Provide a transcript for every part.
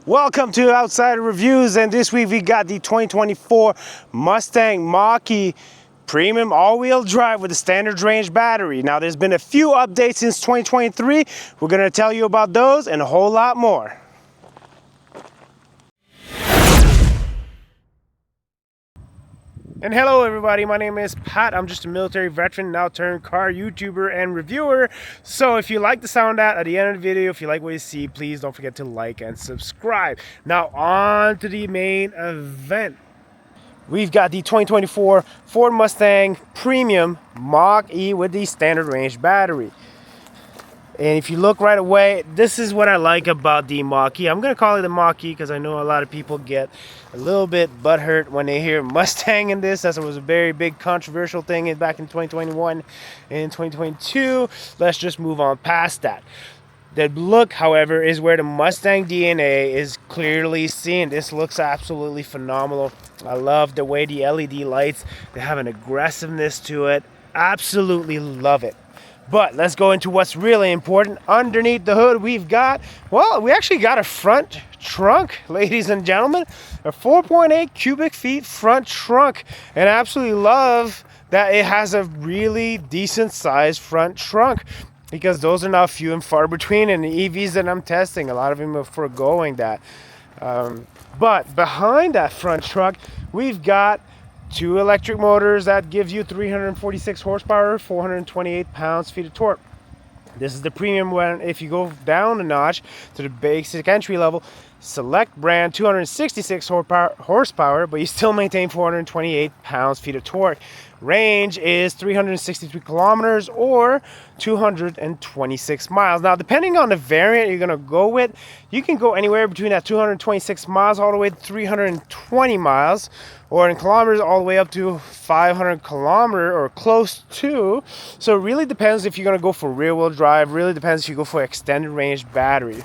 Welcome to Outsider Reviews, and this week we got the 2024 Mustang Mach-E Premium all-wheel drive with a standard range battery. Now there's been a few updates since 2023. We're going to tell you about those and a whole lot more. And hello everybody, my name is Pat. I'm just a military veteran, now turned car YouTuber and reviewer. So if you like the sound at the end of the video, if you like what you see, please don't forget to like and subscribe. Now on to the main event. We've got the 2024 Ford Mustang Premium Mach-E with the standard range battery. And if you look right away, this is what I like about the Mach-E. I'm going to call it the Mach-E because I know a lot of people get a little bit butthurt when they hear Mustang in this. That was a very big controversial thing back in 2021 and 2022. Let's just move on past that. The look, however, is where the Mustang DNA is clearly seen. This looks absolutely phenomenal. I love the way the LED lights, they have an aggressiveness to it. Absolutely love it. But let's go into what's really important. Underneath the hood, we've got, well, we actually got a front trunk, ladies and gentlemen. A 4.8 cubic feet front trunk. And I absolutely love that it has a really decent sized front trunk, because those are now few and far between in the EVs that I'm testing. A lot of them are foregoing that. But behind that front trunk, we've got two electric motors that gives you 346 horsepower, 428 pounds-feet of torque. This is the premium one. If you go down a notch to the basic entry level, select brand, 266 horsepower, but you still maintain 428 pounds-feet of torque. Range is 363 kilometers or 226 miles. Now, depending on the variant you're going to go with, you can go anywhere between that 226 miles all the way to 320 miles, or in kilometers all the way up to 500 kilometer or close to. So it really depends if you're going to go for rear-wheel drive. Really depends if you go for extended range battery.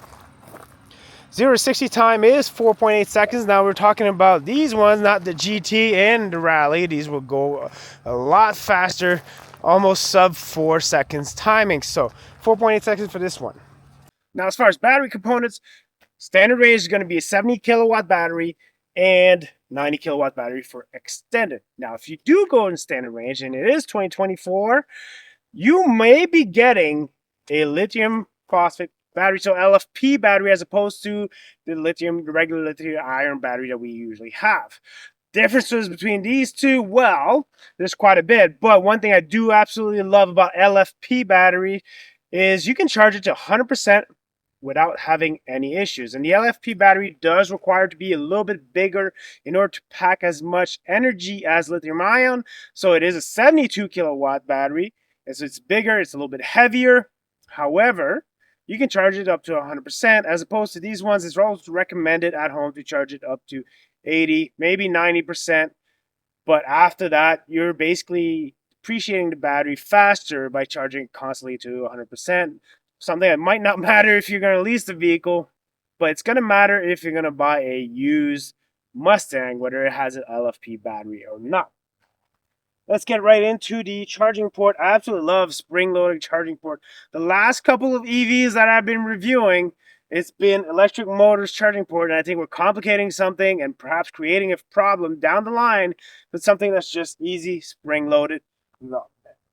0 to 60 time is 4.8 seconds. Now we're talking about these ones, not the GT and the Rally. These will go a lot faster, almost sub 4 seconds timing. So 4.8 seconds for this one. Now as far as battery components, standard range is going to be a 70 kilowatt battery and 90 kilowatt battery for extended. Now if you do go in standard range, and it is 2024, you may be getting a lithium phosphate battery, so LFP battery, as opposed to the regular lithium ion battery that we usually have. Differences between these two, well, there's quite a bit, but one thing I do absolutely love about LFP battery is you can charge it to 100% without having any issues. And the LFP battery does require to be a little bit bigger in order to pack as much energy as lithium ion. So it is a 72 kilowatt battery. So it's bigger, it's a little bit heavier. However, you can charge it up to 100%, as opposed to these ones. It's also recommended at home to charge it up to 80, maybe 90%. But after that, you're basically depreciating the battery faster by charging it constantly to 100%. Something that might not matter if you're going to lease the vehicle, but it's going to matter if you're going to buy a used Mustang, whether it has an LFP battery or not. Let's get right into the charging port. I absolutely love spring-loaded charging port. The last couple of EVs that I've been reviewing, it's been electric motors charging port, and I think we're complicating something and perhaps creating a problem down the line with something that's just easy, spring-loaded,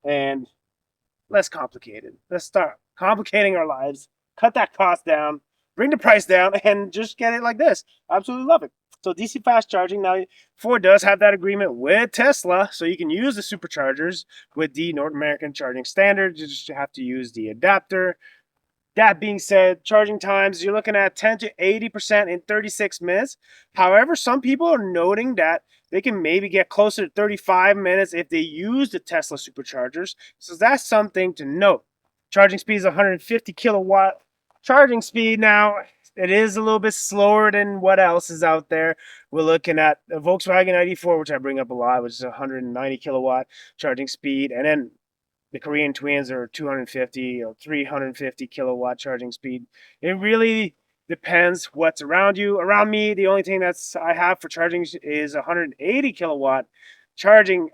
and less complicated. Let's start complicating our lives, cut that cost down, bring the price down, and just get it like this. Absolutely love it. So DC fast charging, now Ford does have that agreement with Tesla, so you can use the superchargers with the North American charging standard. You just have to use the adapter. That being said, charging times, you're looking at 10 to 80% in 36 minutes. However, some people are noting that they can maybe get closer to 35 minutes if they use the Tesla superchargers. So that's something to note. Charging speed is 150 kilowatt charging speed. Now, it is a little bit slower than what else is out there. We're looking at the Volkswagen ID4, which I bring up a lot, which is 190 kilowatt charging speed. And then the Korean Twins are 250 or 350 kilowatt charging speed. It really depends what's around you. Around me, the only thing I have for charging is 180 kilowatt charging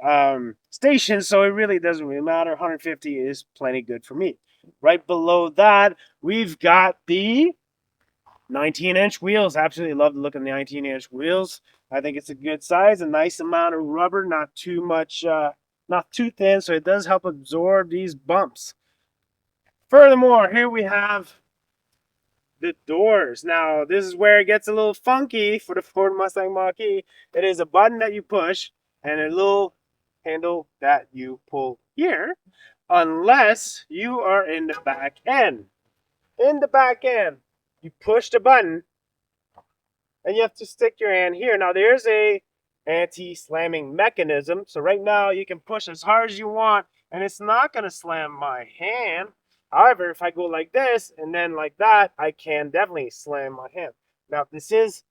station. So it really doesn't really matter. 150 is plenty good for me. Right below that, we've got the 19-inch wheels. Absolutely love the look of the 19-inch wheels. I think it's a good size, a nice amount of rubber, not too much, not too thin, so it does help absorb these bumps. Furthermore, here we have the doors. Now, this is where it gets a little funky for the Ford Mustang Mach-E. It is a button that you push and a little handle that you pull here, unless you are in the back end. In the back end, you push the button and you have to stick your hand here. Now, there's a anti-slamming mechanism. So right now you can push as hard as you want and it's not going to slam my hand. However, if I go like this and then like that, I can definitely slam my hand. Now, this is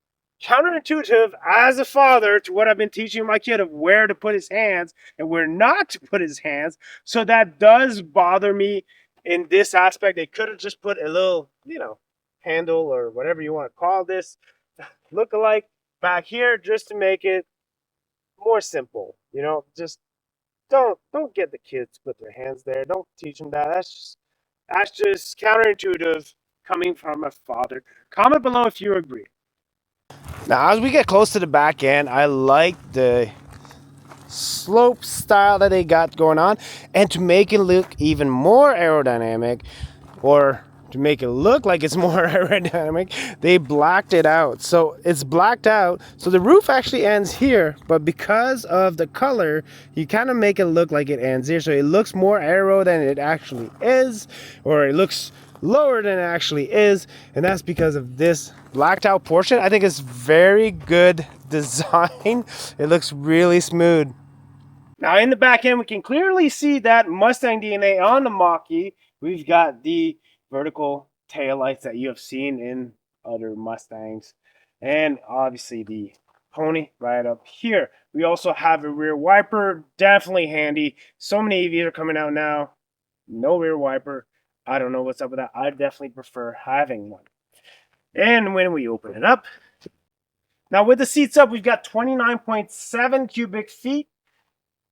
counterintuitive as a father to what I've been teaching my kid of where to put his hands and where not to put his hands. So that does bother me in this aspect. They could have just put a little, handle or whatever you want to call this look-alike back here just to make it more simple. Just don't get the kids to put their hands there. Don't teach them that. That's just counterintuitive coming from a father. Comment below if you agree. Now, as we get close to the back end, I like the slope style that they got going on, and to make it look even more aerodynamic, or to make it look like it's more aerodynamic, they blacked it out. So it's blacked out, so the roof actually ends here, but because of the color, you kind of make it look like it ends here, so it looks more aero than it actually is, or it looks lower than it actually is, and that's because of this blacked out portion. I think it's very good design. It looks really smooth. Now in the back end, we can clearly see that Mustang DNA on the Mach-E. We've got the vertical taillights that you have seen in other Mustangs, and obviously the pony right up here. We also have a rear wiper, definitely handy. So many EVs are coming out now, no rear wiper. I don't know what's up with that. I definitely prefer having one. And when we open it up, now with the seats up, we've got 29.7 cubic feet.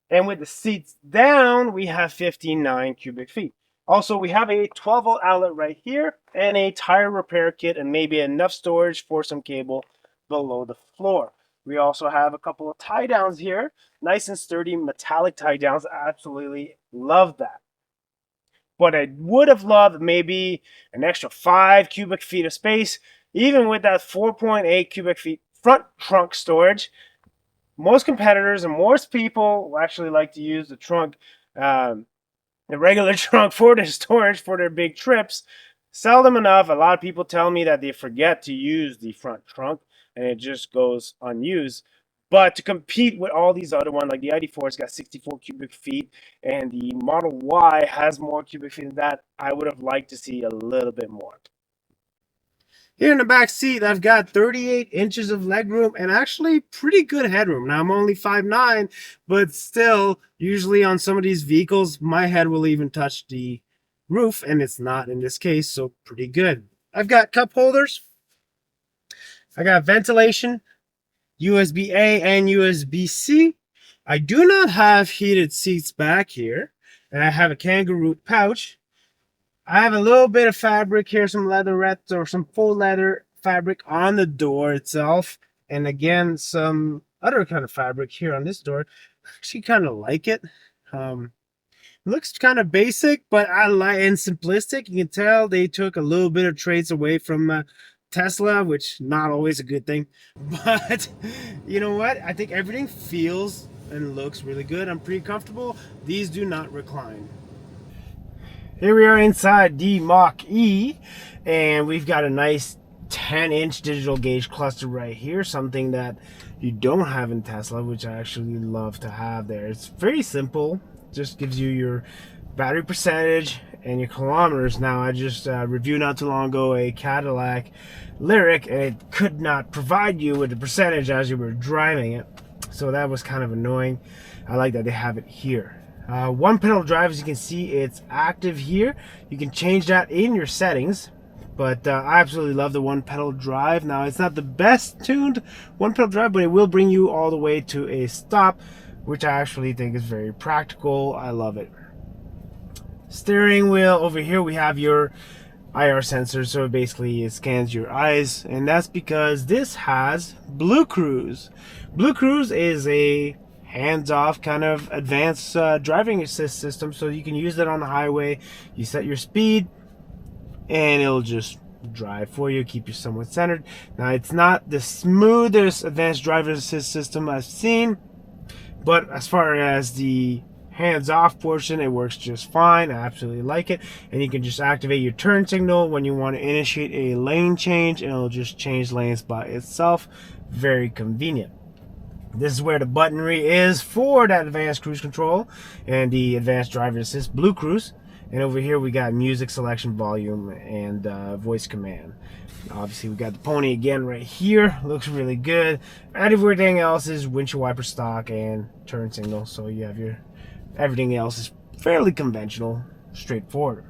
And with the seats down, we have 59 cubic feet. Also, we have a 12-volt outlet right here and a tire repair kit and maybe enough storage for some cable below the floor. We also have a couple of tie downs here. Nice and sturdy metallic tie downs. Absolutely love that. But I would have loved maybe an extra 5 cubic feet of space, even with that 4.8 cubic feet front trunk storage. Most competitors and most people actually like to use the trunk, the regular trunk for their storage for their big trips. Seldom enough, a lot of people tell me that they forget to use the front trunk and it just goes unused. But to compete with all these other ones, like the ID4 has got 64 cubic feet and the Model Y has more cubic feet than that, I would have liked to see a little bit more. Here in the back seat, I've got 38 inches of legroom and actually pretty good headroom. Now, I'm only 5'9", but still, usually on some of these vehicles, my head will even touch the roof, and it's not in this case, so pretty good. I've got cup holders. I got ventilation, USB-A and USB-C. I do not have heated seats back here, and I have a kangaroo pouch. I have a little bit of fabric here, some leatherettes or some faux leather fabric on the door itself. And again, some other kind of fabric here on this door. I actually kind of like it. It looks kind of basic, but I like and simplistic. You can tell they took a little bit of traits away from Tesla, which not always a good thing. But you know what? I think everything feels and looks really good. I'm pretty comfortable. These do not recline. Here we are inside the Mach-E, and we've got a nice 10-inch digital gauge cluster right here, something that you don't have in Tesla, which I actually love to have there. It's very simple, just gives you your battery percentage and your kilometers. Now, I just reviewed not too long ago a Cadillac Lyriq, and it could not provide you with the percentage as you were driving it, so that was kind of annoying. I like that they have it here. One pedal drive, as you can see, it's active here. You can change that in your settings, but I absolutely love the one pedal drive. Now, it's not the best tuned one pedal drive, but it will bring you all the way to a stop, which I actually think is very practical. I love it. Steering wheel over here, we have your IR sensor, so basically it scans your eyes, and that's because this has Blue Cruise. Blue Cruise is a hands-off kind of advanced driving assist system, so you can use it on the highway. You set your speed and it'll just drive for you, keep you somewhat centered. Now, it's not the smoothest advanced driver assist system I've seen, but as far as the hands-off portion, it works just fine. I absolutely like it. And you can just activate your turn signal when you want to initiate a lane change, and it'll just change lanes by itself. Very convenient. This is where the buttonry is for that advanced cruise control and the advanced driver assist Blue Cruise. And over here we got music selection, volume, and voice command. Obviously we got the pony again right here. Looks really good. And everything else is windshield wiper stock and turn signal. So you have your everything else is fairly conventional, straightforward.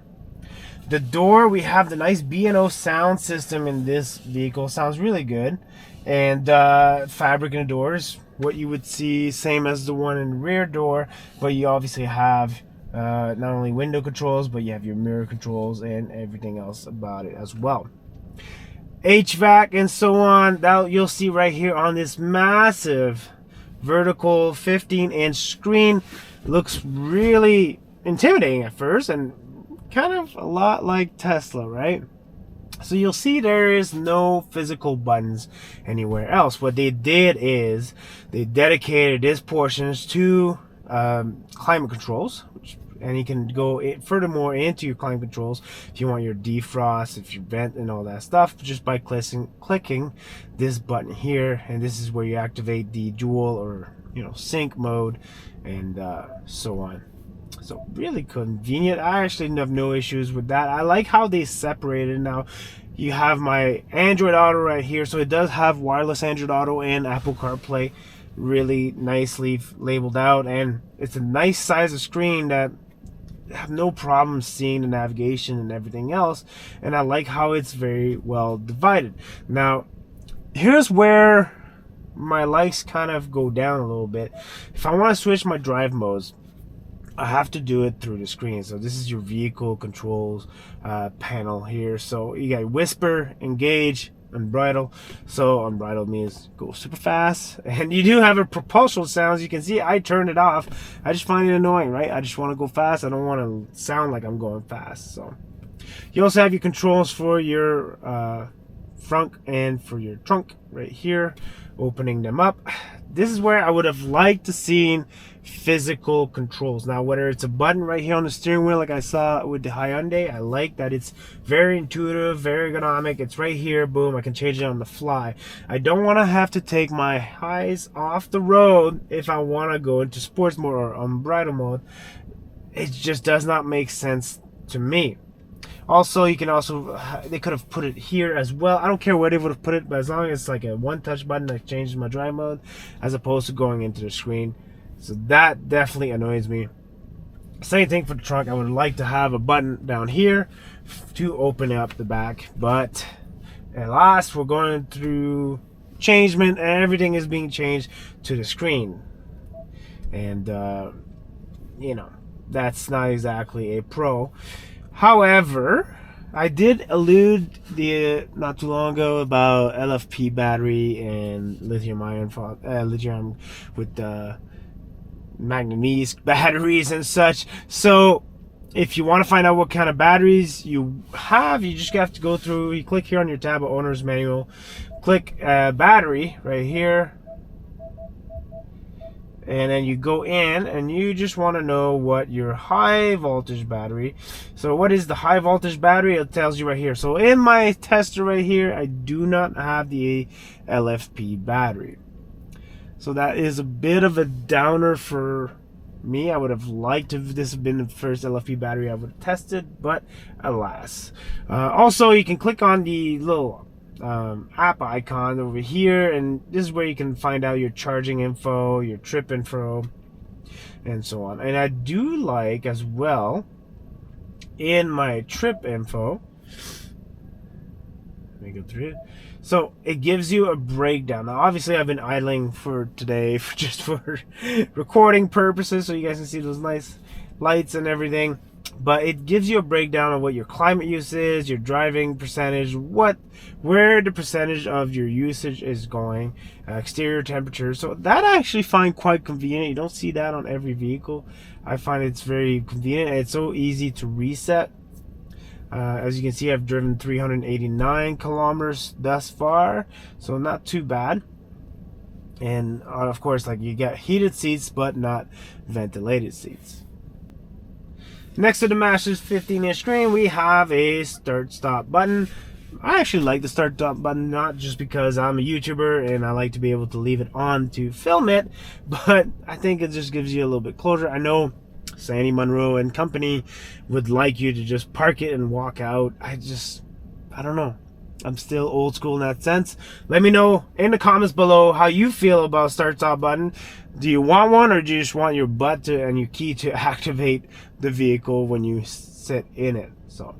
The door, we have the nice B&O sound system in this vehicle. Sounds really good. And fabric in the doors, what you would see same as the one in the rear door, but you obviously have not only window controls, but you have your mirror controls and everything else about it as well. HVAC and so on, that you'll see right here on this massive vertical 15-inch screen. Looks really intimidating at first and kind of a lot like Tesla, right? So you'll see there is no physical buttons anywhere else. What they did is they dedicated this portions to climate controls, and you can go furthermore into your climate controls if you want your defrost, if you vent and all that stuff, just by clicking this button here. And this is where you activate the dual or sync mode and so on. So really convenient. I actually have no issues with that. I like how they separated. Now you have my Android Auto right here, so it does have wireless Android Auto and Apple CarPlay really nicely labeled out, and it's a nice size of screen that I have no problem seeing the navigation and everything else. And I like how it's very well divided. Now here's where my likes kind of go down a little bit. If I want to switch my drive modes, I have to do it through the screen. So this is your vehicle controls panel here. So you got whisper, engage, unbridled. So unbridled means go super fast, and you do have a propulsion sounds. You can see I turned it off. I just find it annoying, right? I just want to go fast. I don't want to sound like I'm going fast. So you also have your controls for your front and for your trunk right here, opening them up. This is where I would have liked to seen physical controls. Now, whether it's a button right here on the steering wheel like I saw with the Hyundai, I like that it's very intuitive, very ergonomic. It's right here, boom, I can change it on the fly. I don't want to have to take my eyes off the road if I want to go into sports mode or unbridled mode. It just does not make sense to me. Also, you can they could have put it here as well. I don't care where they would have put it, but as long as it's like a one-touch button that changes my drive mode as opposed to going into the screen. So that definitely annoys me. Same thing for the trunk. I would like to have a button down here to open up the back, but at last we're going through changement and everything is being changed to the screen. And that's not exactly a pro. However, I did allude not too long ago about LFP battery and lithium with manganese batteries and such. So if you want to find out what kind of batteries you have, you just have to go through, you click here on your tab of owner's manual, click battery right here, and then you go in and you just want to know what your high voltage battery. So what is the high voltage battery? It tells you right here. So in my tester right here, I do not have the LFP battery. So that is a bit of a downer for me. I would have liked if this had been the first LFP battery I would have tested, but alas. Also, you can click on the little app icon over here, and this is where you can find out your charging info, your trip info, and so on. And I do like as well in my trip info, let me go through it. So it gives you a breakdown. Now obviously I've been idling for today just for recording purposes, so you guys can see those nice lights and everything. but it gives you a breakdown of what your climate use is, your driving percentage, where the percentage of your usage is going, exterior temperature. So that I actually find quite convenient. You don't see that on every vehicle. I find it's very convenient, and it's so easy to reset. As you can see, I've driven 389 kilometers thus far, so not too bad. And of course, like, you get heated seats but not ventilated seats. Next to the Master's 15-inch screen, we have a start-stop button. I actually like the start-stop button, not just because I'm a YouTuber and I like to be able to leave it on to film it, but I think it just gives you a little bit closure. I know Sandy Munro and company would like you to just park it and walk out. I don't know. I'm still old school in that sense. Let me know in the comments below how you feel about start-stop button. Do you want one, or do you just want your butt to and your key to activate the vehicle when you sit in it? So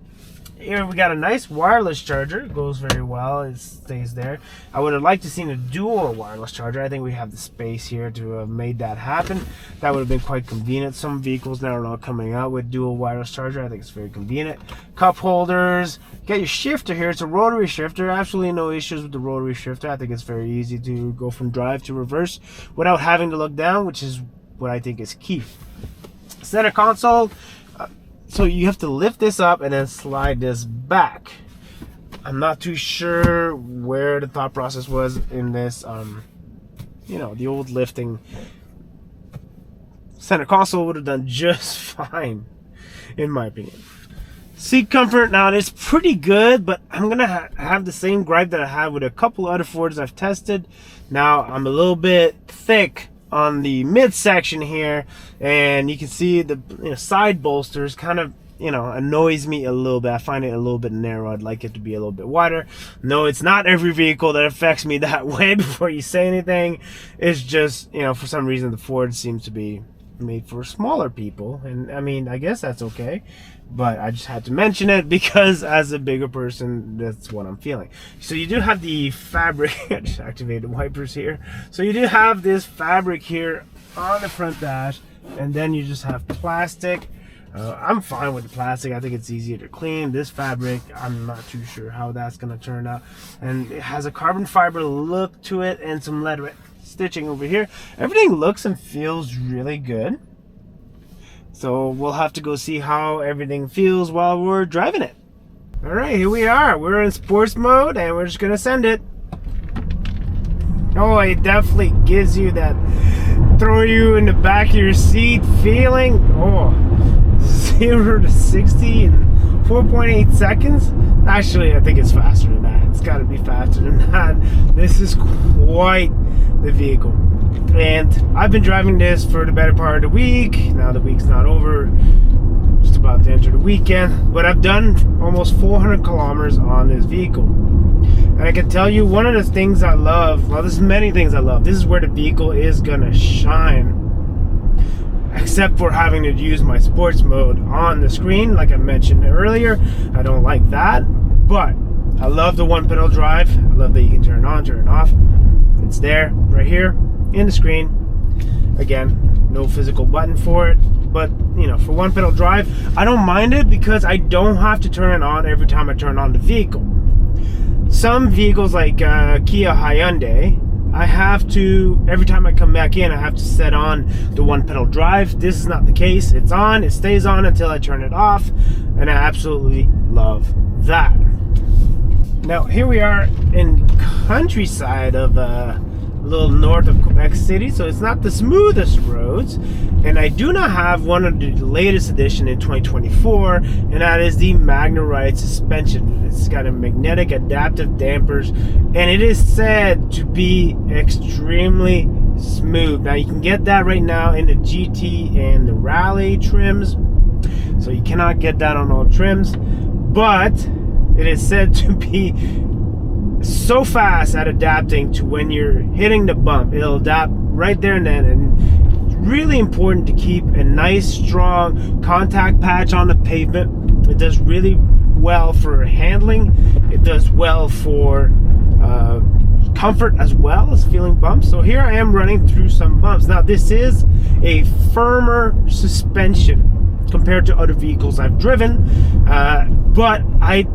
here we got a nice wireless charger. It goes very well. It stays there. I would have liked to seen a dual wireless charger. I think we have the space here to have made that happen. That would have been quite convenient. Some vehicles now are not coming out with dual wireless charger. I think it's very convenient. Cup holders. Get your shifter here. It's a rotary shifter. Absolutely no issues with the rotary shifter. I think it's very easy to go from drive to reverse without having to look down, which is what I think is key. Center console. So you have to lift this up and then slide this back. I'm not too sure where the thought process was in this. You know, the old lifting center console would have done just fine, in my opinion. Seat comfort, now it's pretty good, but I'm gonna have the same gripe that I had with a couple other Fords I've tested. Now I'm a little bit thick on the midsection here, and you can see the side bolsters kind of annoys me a little bit. I find it a little bit narrow. I'd like it to be a little bit wider. No, it's not every vehicle that affects me that way. Before you say anything, it's just for some reason the Ford seems to be made for smaller people, and I mean, I guess that's okay, but I just had to mention it because as a bigger person, that's what I'm feeling. So you do have the fabric. I just activated wipers here. So you do have this fabric here on the front dash, and then you just have plastic. I'm fine with the plastic. I think it's easier to clean. This fabric, I'm not too sure how that's gonna turn out, and it has a carbon fiber look to it and some leather stitching over here. Everything looks and feels really good. So we'll have to go see how everything feels while we're driving it. All right, here we are. We're in sports mode, and we're just gonna send it. Oh, it definitely gives you that throw you in the back of your seat feeling. Oh, 0 to 60 in 4.8 seconds. Actually, I think it's faster than that. It's got to be faster than that. This is quite the vehicle, and I've been driving this for the better part of the week. Now the week's not over, just about to enter the weekend, but I've done almost 400 kilometers on this vehicle, and I can tell you one of the things I love, well, there's many things I love. This is where the vehicle is gonna shine, except for having to use my sports mode on the screen. Like I mentioned earlier, I don't like that, but I love the one pedal drive. I love that you can turn it on, turn it off. It's there right here in the screen. Again, no physical button for it, but for one pedal drive, I don't mind it because I don't have to turn it on every time I turn on the vehicle. Some vehicles like Kia Hyundai, I have to, every time I come back in, I have to set on the one pedal drive. This is not the case. It's on, it stays on until I turn it off, and I absolutely love that. Now here we are in countryside of a little north of Quebec City, so it's not the smoothest roads, and I do not have one of the latest edition in 2024, and that is the Magna-Ride suspension. It's got a magnetic adaptive dampers, and it is said to be extremely smooth. Now you can get that right now in the GT and the Rally trims, so you cannot get that on all trims, but it is said to be so fast at adapting to when you're hitting the bump. It'll adapt right there and then, and it's really important to keep a nice strong contact patch on the pavement. It does really well for handling. It does well for comfort as well as feeling bumps. So here I am running through some bumps. Now this is a firmer suspension. compared to other vehicles I've driven, but I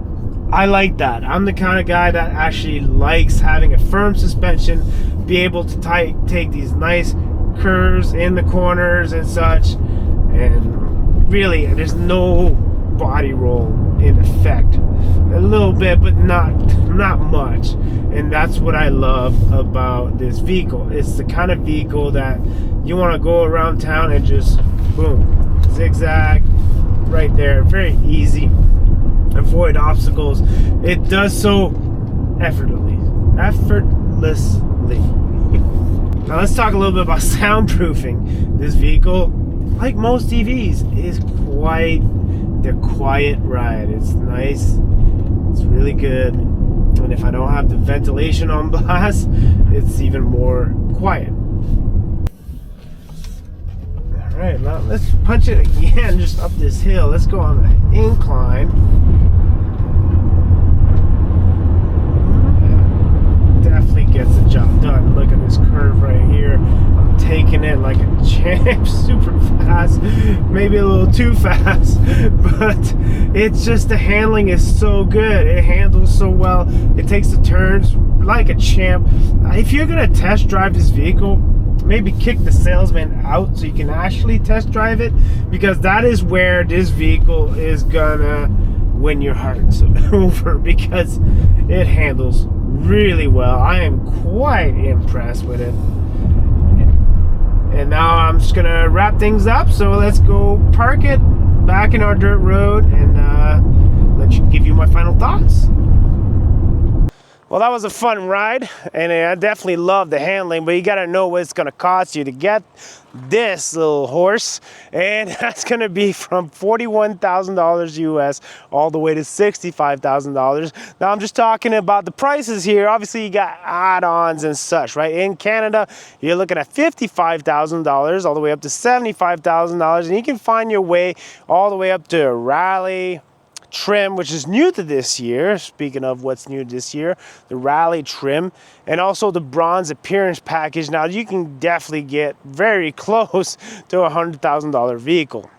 like that. I'm the kind of guy that actually likes having a firm suspension, be able to take these nice curves in the corners and such, and really there's no body roll in effect. A little bit, but not much, and that's what I love about this vehicle. It's the kind of vehicle that you want to go around town and just boom, zigzag right there, very easy, avoid obstacles. It does so effortlessly. Now let's talk a little bit about soundproofing. This vehicle, like most EVs, is quite the quiet ride. It's nice, it's really good, and if I don't have the ventilation on blast, it's even more quiet. Alright, now let's punch it again just up this hill. Let's go on the incline. Definitely gets the job done. Look at this curve right here. I'm taking it like a champ, super fast, maybe a little too fast, but it's just, the handling is so good. It handles so well. It takes the turns like a champ. If you're gonna test drive this vehicle, maybe kick the salesman out so you can actually test drive it, because that is where this vehicle is gonna win your hearts over, because it handles really well. I am quite impressed with it. And now I'm just gonna wrap things up, so let's go park it back in our dirt road and give you my final thoughts. Well, that was a fun ride, and I definitely love the handling, but you gotta know what it's gonna cost you to get this little horse, and that's gonna be from $41,000 US all the way to $65,000. Now I'm just talking about the prices here. Obviously you got add-ons and such, right? In Canada, you're looking at $55,000 all the way up to $75,000, and you can find your way all the way up to a Rally trim, which is new to this year. Speaking of what's new this year, the Rally trim, and also the bronze appearance package. Now you can definitely get very close to a $100,000 vehicle.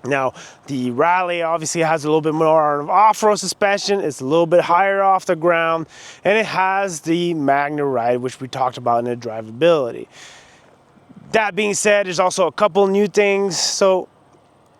Now the Rally obviously has a little bit more off-road suspension. It's a little bit higher off the ground, and it has the Magna Ride, which we talked about in the drivability. That being said, there's also a couple new things. So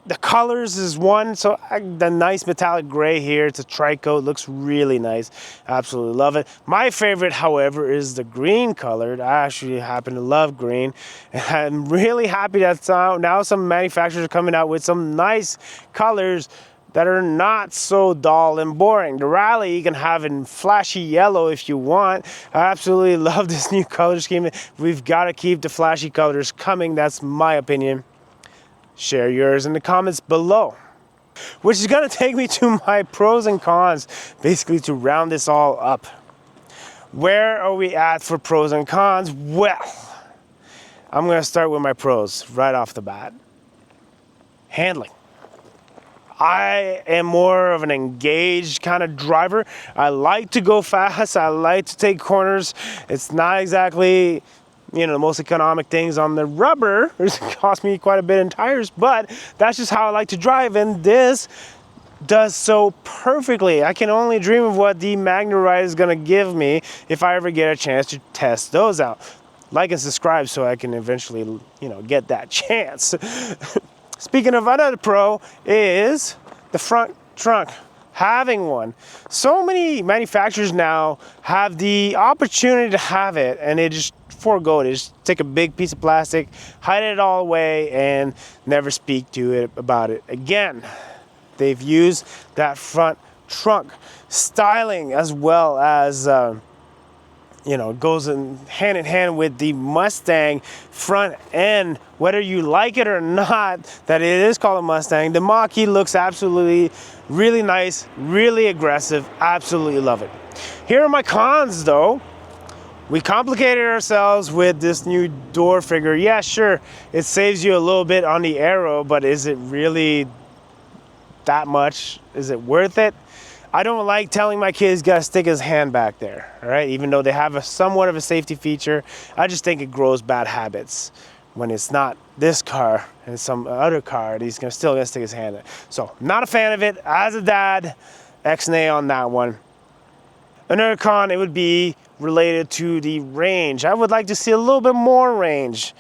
the colors is one, so the nice metallic gray here. It's a tri-coat, looks really nice. Absolutely love it. My favorite, however, is the green colored. I actually happen to love green, and I'm really happy that now some manufacturers are coming out with some nice colors that are not so dull and boring. The Rally you can have in flashy yellow if you want. I absolutely love this new color scheme. We've got to keep the flashy colors coming. That's my opinion. Share yours in the comments below. Which is going to take me to my pros and cons, basically to round this all up. Where are we at for pros and cons? Well, I'm going to start with my pros right off the bat. Handling. I am more of an engaged kind of driver. I like to go fast. I like to take corners. It's not exactly, the most economic things on the rubber. It's cost me quite a bit in tires, but that's just how I like to drive, and this does so perfectly. I can only dream of what the Magna Ride is going to give me if I ever get a chance to test those out. Like and subscribe so I can eventually, get that chance. Speaking of another pro is the front trunk. Having one. So many manufacturers now have the opportunity to have it, and they just forego it. They just take a big piece of plastic, hide it all away, and never speak to it about it again. They've used that front trunk styling as well as goes hand in hand with the Mustang front end. Whether you like it or not that it is called a Mustang, the Mach-E looks absolutely really nice, really aggressive. Absolutely love it. Here are my cons though. We complicated ourselves with this new door figure. Yeah, sure, it saves you a little bit on the aero, but is it really that much? Is it worth it? I don't like telling my kids gotta stick his hand back there, all right? Even though they have somewhat of a safety feature, I just think it grows bad habits. when it's not this car and some other car, he's still gonna stick his hand in. So not a fan of it. As a dad, X-nay on that one. Another con, it would be related to the range. I would like to see a little bit more range.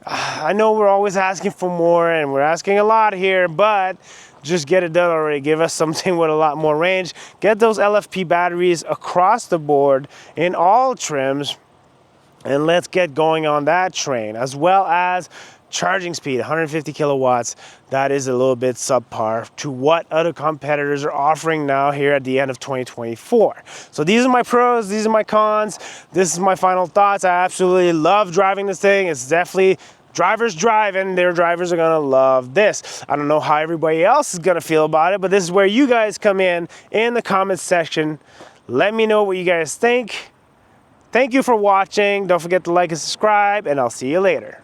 I know we're always asking for more, and we're asking a lot here, but just get it done already. Give us something with a lot more range. Get those LFP batteries across the board in all trims, and let's get going on that train, as well as charging speed, 150 kilowatts. That is a little bit subpar to what other competitors are offering now here at the end of 2024. So these are my pros, these are my cons. This is my final thoughts. I absolutely love driving this thing. It's definitely drivers driving. Their drivers are gonna love this. I don't know how everybody else is gonna feel about it, but this is where you guys come in the comments section. Let me know what you guys think. Thank you for watching. Don't forget to like and subscribe, and I'll see you later.